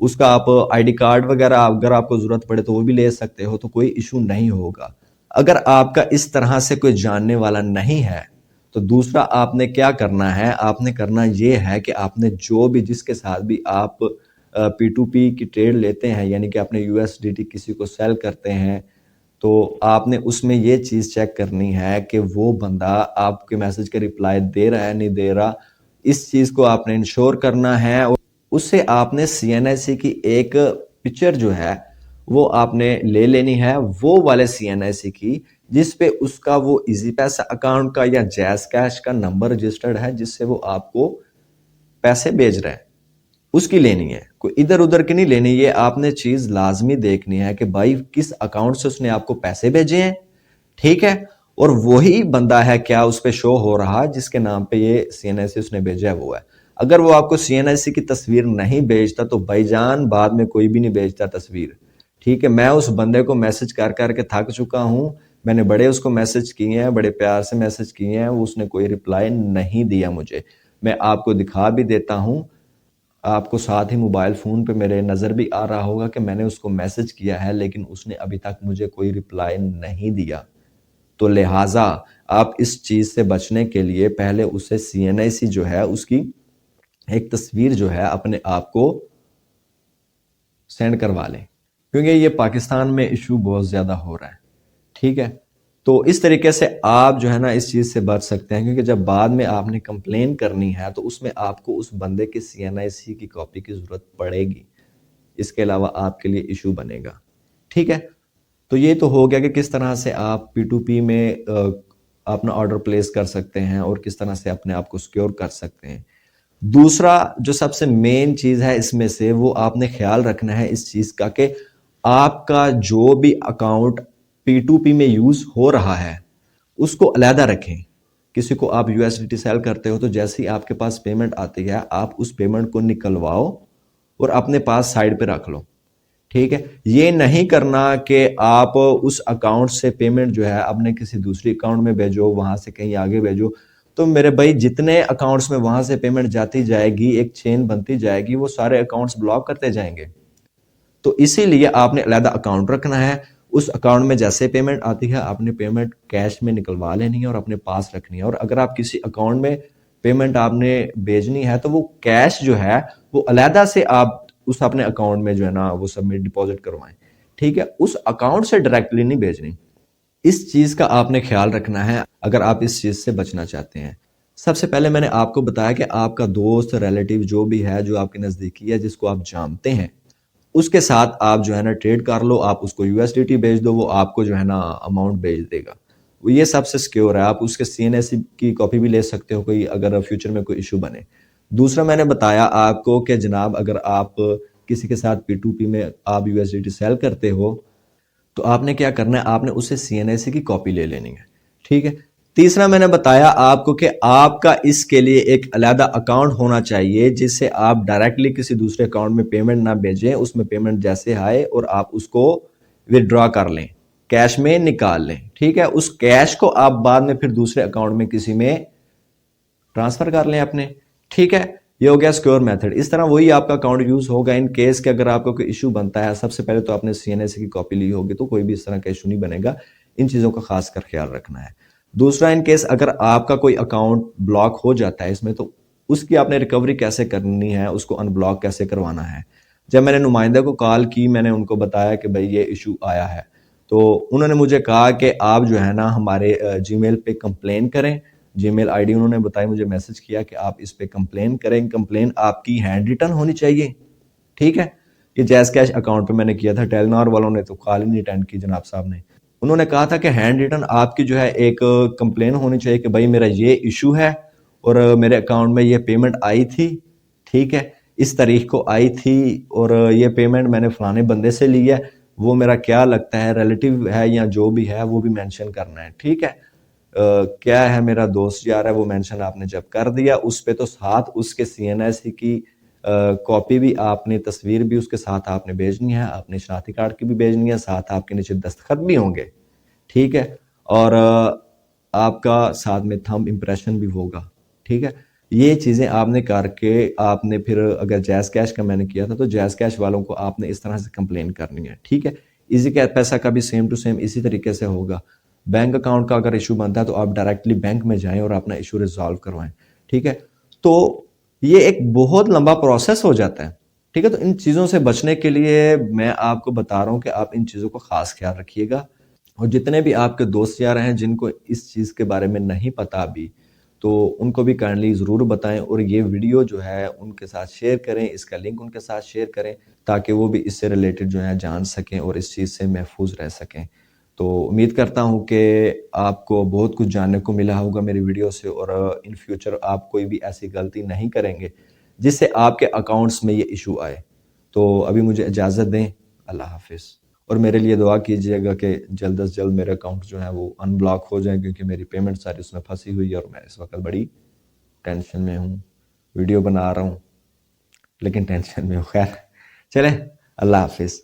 اس کا آپ I D card وغیرہ اگر آپ کو ضرورت پڑے تو وہ بھی لے سکتے ہو، تو کوئی ایشو نہیں ہوگا۔ اگر آپ کا اس طرح سے کوئی جاننے والا نہیں ہے تو دوسرا آپ نے کیا کرنا ہے، آپ نے کرنا یہ ہے کہ آپ نے جو بھی جس کے ساتھ بھی آپ پی ٹو پی کی ٹریڈ لیتے ہیں، یعنی کہ اپنے یو ایس ڈی ٹی کسی کو سیل کرتے ہیں، تو آپ نے اس میں یہ چیز چیک کرنی ہے کہ وہ بندہ آپ کے میسج کا رپلائی دے رہا ہے نہیں دے رہا، اس چیز کو آپ نے انشور کرنا ہے۔ اور اس سے آپ نے سی این آئی سی کی ایک پکچر جو ہے وہ آپ نے لے لینی ہے، وہ والے سی این آئی سی کی جس پہ اس کا وہ ایزی پیسہ اکاؤنٹ کا یا جیز کیش کا نمبر رجسٹرڈ ہے، جس سے وہ آپ کو پیسے بھیج رہے ہیں، اس کی لینی ہے، کوئی ادھر ادھر کی نہیں لینی۔ یہ آپ نے چیز لازمی دیکھنی ہے کہ بھائی کس اکاؤنٹ سے اس نے آپ کو پیسے بھیجے ہیں، ٹھیک ہے، اور وہی بندہ ہے کیا اس پہ شو ہو رہا جس کے نام پہ یہ سی این آئی سی اس نے بھیجا ہے وہ ہے۔ اگر وہ آپ کو سی این آئی سی کی تصویر نہیں بھیجتا تو بھائی جان بعد میں کوئی بھی نہیں بھیجتا تصویر، ٹھیک ہے۔ میں اس بندے کو میسج کر کر کے تھک چکا ہوں، میں نے بڑے اس کو میسج کیے ہیں، بڑے پیار سے میسج کیے ہیں، اس نے کوئی رپلائی نہیں دیا مجھے۔ میں آپ کو دکھا بھی دیتا ہوں، آپ کو ساتھ ہی موبائل فون پہ میرے نظر بھی آ رہا ہوگا کہ میں نے اس کو میسج کیا ہے، لیکن اس نے ابھی تک مجھے کوئی رپلائی نہیں دیا۔ تو لہٰذا آپ اس چیز سے بچنے کے لیے پہلے اسے سی این آئی سی جو ہے اس کی ایک تصویر جو ہے اپنے آپ کو سینڈ کروا لیں، کیونکہ یہ پاکستان میں ایشو بہت زیادہ ہو رہا ہے، ٹھیک ہے۔ تو اس طریقے سے آپ جو ہے نا اس چیز سے بچ سکتے ہیں، کیونکہ جب بعد میں آپ نے کمپلین کرنی ہے تو اس میں آپ کو اس بندے کے سی این آئی سی کی کاپی کی ضرورت پڑے گی، اس کے علاوہ آپ کے لیے ایشو بنے گا، ٹھیک ہے۔ تو یہ تو ہو گیا کہ کس طرح سے آپ پی ٹو پی میں اپنا آرڈر پلیس کر سکتے ہیں اور کس طرح سے اپنے آپ کو سیکیور کر سکتے ہیں۔ دوسرا جو سب سے مین چیز ہے اس میں سے، وہ آپ نے خیال رکھنا ہے اس چیز کا کہ آپ کا جو بھی اکاؤنٹ پی ٹو پی میں یوز ہو رہا ہے اس کو علیحدہ رکھیں۔ کسی کو آپ U S D T sell کرتے ہو تو جیسے ہی آپ کے پاس پیمنٹ آتی ہے آپ اس پیمنٹ کو نکلواؤ اور اپنے پاس سائڈ پہ رکھ لو، ٹھیک ہے۔ یہ نہیں کرنا کہ آپ اس اکاؤنٹ سے پیمنٹ جو ہے اپنے کسی دوسری اکاؤنٹ میں بھیجو، وہاں سے کہیں آگے بھیجو، تو میرے بھائی جتنے اکاؤنٹس میں وہاں سے پیمنٹ جاتی جائے گی ایک چین بنتی جائے گی، وہ سارے اکاؤنٹس بلاک کرتے جائیں گے۔ تو اسی لیے آپ نے علیحدہ اکاؤنٹ رکھنا ہے، اس اکاؤنٹ میں جیسے پیمنٹ آتی ہے آپ نے پیمنٹ کیش میں نکلوا لینی ہے اور اپنے پاس رکھنی ہے۔ اور اگر آپ کسی اکاؤنٹ میں پیمنٹ آپ نے بھیجنی ہے تو وہ کیش جو ہے وہ علیحدہ سے آپ اس اپنے اکاؤنٹ میں جو ہے نا وہ سبمٹ ڈپازٹ کروائیں، ٹھیک ہے، اس اکاؤنٹ سے ڈائریکٹلی نہیں بھیجنی۔ اس چیز کا آپ نے خیال رکھنا ہے اگر آپ اس چیز سے بچنا چاہتے ہیں۔ سب سے پہلے میں نے آپ کو بتایا کہ آپ کا دوست ریلیٹیو جو بھی ہے جو آپ کے نزدیکی ہے جس کو آپ جانتے ہیں اس کے ساتھ آپ جو ہے نا ٹریڈ کر لو، آپ اس کو یو ایس ڈی ٹی بھیج دو، وہ آپ کو جو ہے نا اماؤنٹ بھیج دے گا، وہ یہ سب سے سیکیور ہے۔ آپ اس کے سی این ایس سی کی کاپی بھی لے سکتے ہو کوئی اگر فیوچر میں کوئی ایشو بنے۔ دوسرا میں نے بتایا آپ کو کہ جناب اگر آپ کسی کے ساتھ پی ٹو پی میں آپ U S D T sell کرتے ہو تو آپ نے کیا کرنا ہے، آپ نے اسے سی این آئی سی کی کاپی لے لینی ہے، ٹھیک ہے۔ تیسرا میں نے بتایا آپ کو کہ آپ کا اس کے لیے ایک علیحدہ اکاؤنٹ ہونا چاہیے جس سے آپ ڈائریکٹلی کسی دوسرے اکاؤنٹ میں پیمنٹ نہ بھیجیں، اس میں پیمنٹ جیسے آئے اور آپ اس کو ودرا کر لیں، کیش میں نکال لیں، ٹھیک ہے۔ اس کیش کو آپ بعد میں پھر دوسرے اکاؤنٹ میں کسی میں ٹرانسفر کر لیں اپنے، ٹھیک ہے۔ یہ ہو گیا سیکیور میتھڈ۔ اس طرح وہی آپ کا اکاؤنٹ یوز ہوگا ان کیس کہ اگر آپ کو کوئی ایشو بنتا ہے، سب سے پہلے تو آپ نے سی این ایس سی کی کاپی لی ہوگی تو کوئی بھی اس طرح کا ایشو نہیں بنے گا۔ ان چیزوں کا خاص کر خیال رکھنا ہے۔ دوسرا ان کیس اگر آپ کا کوئی اکاؤنٹ بلاک ہو جاتا ہے اس میں تو اس کی آپ نے ریکوری کیسے کرنی ہے، اس کو ان بلاک کیسے کروانا ہے۔ جب میں نے نمائندہ کو کال کی میں نے ان کو بتایا کہ بھائی یہ ایشو آیا ہے تو انہوں نے مجھے کہا کہ آپ جو ہے نا ہمارے جی میل پہ کمپلین کریں، جی میل آئی ڈی انہوں نے بتائی، مجھے میسج کیا کہ آپ اس پہ کمپلین کریں، کمپلین آپ کی ہینڈ ریٹن ہونی چاہیے، ٹھیک ہے۔ یہ جیز کیش اکاؤنٹ پہ میں نے کیا تھا، ٹیلنار والوں نے تو کال ہی نہیں اٹینڈ کی جناب صاحب نے۔ انہوں نے کہا تھا کہ ہینڈ ریٹن آپ کی جو ہے ایک کمپلین ہونی چاہیے کہ بھائی میرا یہ ایشو ہے اور میرے اکاؤنٹ میں یہ پیمنٹ آئی تھی، ٹھیک ہے، اس تاریخ کو آئی تھی اور یہ پیمنٹ میں نے فلانے بندے سے لی ہے، وہ میرا کیا لگتا ہے ریلیٹیو ہے یا جو بھی ہے وہ بھی مینشن کرنا ہے، ٹھیک ہے۔ کیا ہے میرا دوست یار ہے وہ مینشن آپ نے جب کر دیا اس پہ تو ساتھ اس کے سی این ایس سی کی کاپی بھی آپ نے، تصویر بھی اس کے ساتھ آپ نے بھیجنی ہے، اپنے شناختی کارڈ کی بھی بھیجنی ہے، ساتھ آپ کے نیچے دستخط بھی ہوں گے، ٹھیک ہے، اور آپ کا ساتھ میں تھمب امپریشن بھی ہوگا، ٹھیک ہے۔ یہ چیزیں آپ نے کر کے آپ نے پھر اگر جیز کیش کا میں نے کیا تھا تو جیز کیش والوں کو آپ نے اس طرح سے کمپلین کرنی ہے، ٹھیک ہے. ایزی کیش پیسہ کا بھی سیم ٹو سیم اسی طریقے سے ہوگا. بینک اکاؤنٹ کا اگر ایشو بنتا ہے تو آپ ڈائریکٹلی بینک میں جائیں اور اپنا ایشو ریزالو کروائیں، ٹھیک ہے. تو یہ ایک بہت لمبا پروسیس ہو جاتا ہے، ٹھیک ہے. تو ان چیزوں سے بچنے کے لیے میں آپ کو بتا رہا ہوں کہ آپ ان چیزوں کو خاص خیال رکھیے گا. اور جتنے بھی آپ کے دوست یار ہیں جن کو اس چیز کے بارے میں نہیں پتا ابھی، تو ان کو بھی کائنڈلی ضرور بتائیں اور یہ ویڈیو جو ہے ان کے ساتھ شیئر کریں، اس کا لنک ان کے ساتھ شیئر کریں تاکہ وہ بھی اس سے ریلیٹڈ جو ہے جان سکیں اور اس چیز سے محفوظ رہ سکیں. تو امید کرتا ہوں کہ آپ کو بہت کچھ جاننے کو ملا ہوگا میری ویڈیو سے، اور ان فیوچر آپ کوئی بھی ایسی غلطی نہیں کریں گے جس سے آپ کے اکاؤنٹس میں یہ ایشو آئے. تو ابھی مجھے اجازت دیں، اللہ حافظ. اور میرے لیے دعا کیجئے گا کہ جلد از جلد میرے اکاؤنٹ جو ہیں وہ ان بلاک ہو جائیں، کیونکہ میری پیمنٹ ساری اس میں پھنسی ہوئی ہے اور میں اس وقت بڑی ٹینشن میں ہوں. ویڈیو بنا رہا ہوں لیکن ٹینشن میں ہوں. خیر چلیں، اللہ حافظ.